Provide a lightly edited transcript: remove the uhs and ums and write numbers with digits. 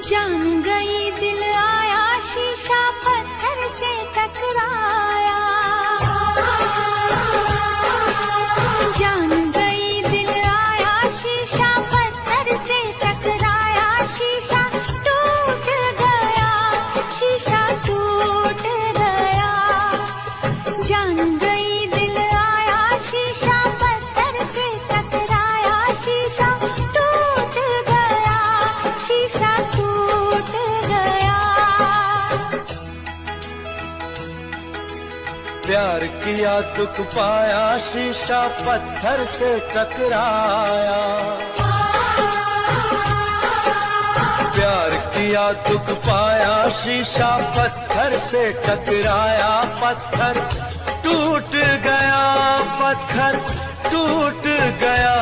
जान गई दिल आया, शीशा पत्थर से टकराया। जान गई दिल आया, शीशा पत्थर से टकराया। शीशा टूट गया, शीशा टूट गया। जान गई दिल आया, शीशा पत्थर से टकराया। शीशा टूट गया, शीशा टूट गया। प्यार किया दुख पाया, शीशा पत्थर से टकराया। प्यार किया दुख पाया, शीशा पत्थर से टकराया। पत्थर टूट गया, पत्थर टूट गया।